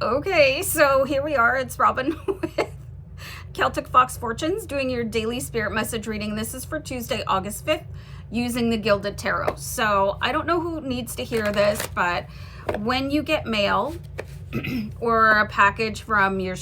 Okay, so here we are. It's Robin with Celtic Fox Fortunes doing your daily spirit message reading. This is for Tuesday, August 5th, using the Gilded Tarot. So I don't know who needs to hear this, but when you get mail or a package from your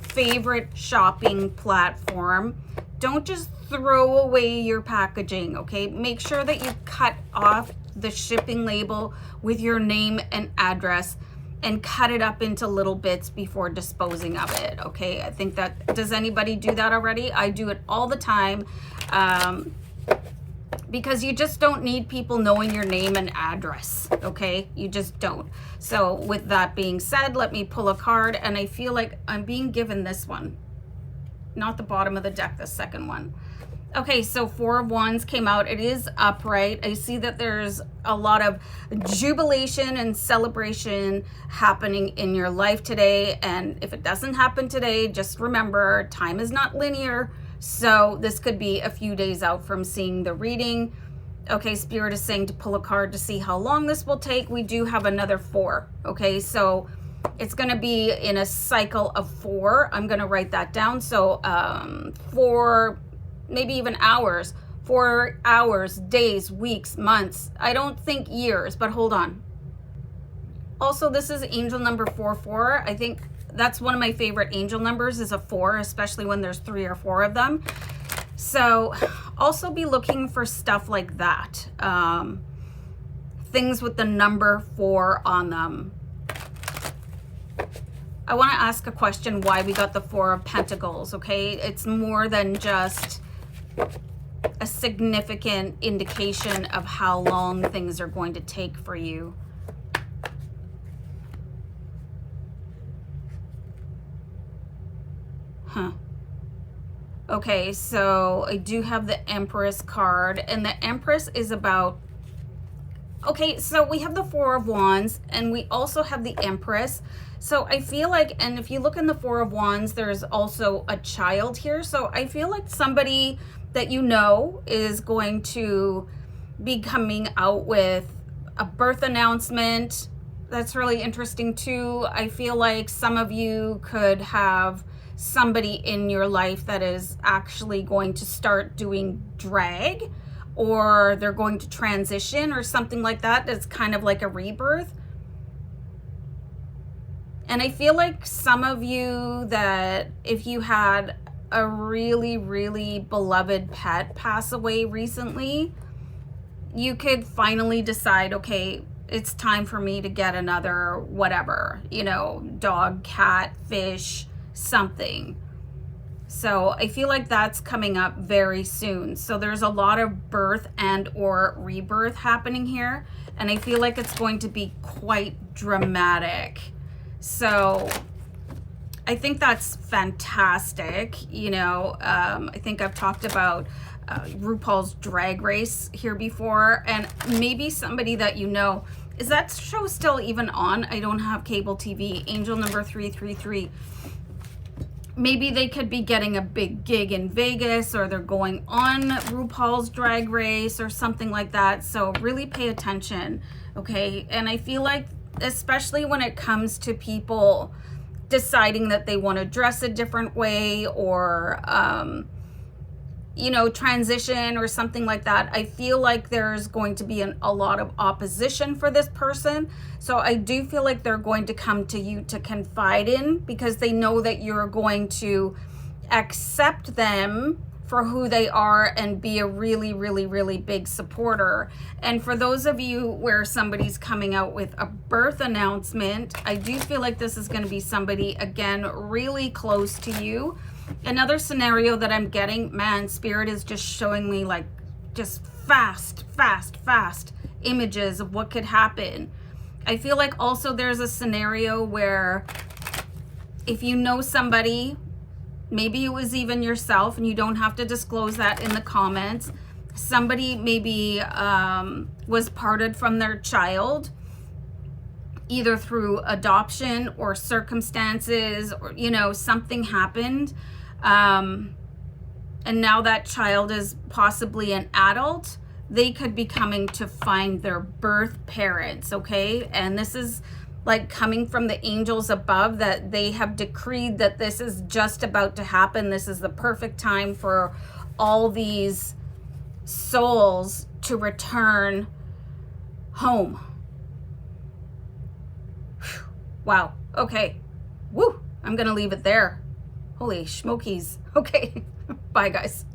favorite shopping platform, don't just throw away your packaging, okay? Make sure that you cut off the shipping label with your name and address and cut it up into little bits before disposing of it, okay? I think that, does anybody do that already? I do it all the time, because you just don't need people knowing your name and address, okay? You just don't. So with that being said, let me pull a card, and I feel like I'm being given this one, not the bottom of the deck, the second one. Okay, so Four of Wands came out. It is upright. I see that there's a lot of jubilation and celebration happening in your life today. And if it doesn't happen today, just remember, time is not linear. So this could be a few days out from seeing the reading. Okay, Spirit is saying to pull a card to see how long this will take. We do have another 4. Okay, so it's going to be in a cycle of 4. I'm going to write that down. So 4, maybe even hours, 4 hours, days, weeks, months. I don't think years, but hold on. Also, this is angel number 44. I think that's one of my favorite angel numbers, is a 4, especially when there's 3 or 4 of them. So also be looking for stuff like that. Things with the number 4 on them. I want to ask a question why we got the 4 of Pentacles, okay? It's more than just a significant indication of how long things are going to take for you. Okay, so I do have the Empress card, and the Empress is about, okay, so we have the 4 of Wands, and we also have the Empress. So I feel like, and if you look in the 4 of Wands, there's also a child here. So I feel like somebody that you know is going to be coming out with a birth announcement. That's really interesting too. I feel like some of you could have somebody in your life that is actually going to start doing drag, or they're going to transition or something like that. It's kind of like a rebirth. And I feel like some of you, that if you had a really, really beloved pet pass away recently, you could finally decide, okay, it's time for me to get another whatever, you know, dog, cat, fish, something. So I feel like that's coming up very soon. So there's a lot of birth and or rebirth happening here, and I feel like it's going to be quite dramatic. So I think that's fantastic. You know, I think I've talked about RuPaul's Drag Race here before, and maybe somebody that you know. Is that show still even on? I don't have cable TV. Angel number 333. Maybe they could be getting a big gig in Vegas, or they're going on RuPaul's Drag Race or something like that. So really pay attention, okay? And I feel like, especially when it comes to people deciding that they want to dress a different way, or you know, transition or something like that, I feel like there's going to be a lot of opposition for this person. So I do feel like they're going to come to you to confide in, because they know that you're going to accept them for who they are and be a really, really, really big supporter. And for those of you where somebody's coming out with a birth announcement, I do feel like this is going to be somebody, again, really close to you. Another scenario that I'm getting, man, Spirit is just showing me like just fast images of what could happen. I feel like also there's a scenario where if you know somebody, maybe it was even yourself, and you don't have to disclose that in the comments, somebody maybe was parted from their child, either through adoption or circumstances, or, you know, something happened. And now that child is possibly an adult. They could be coming to find their birth parents, okay? And this is like coming from the angels above, that they have decreed that this is just about to happen. This is the perfect time for all these souls to return home. Whew. Wow. Okay. Woo. I'm going to leave it there. Holy smokies. Okay. Bye, guys.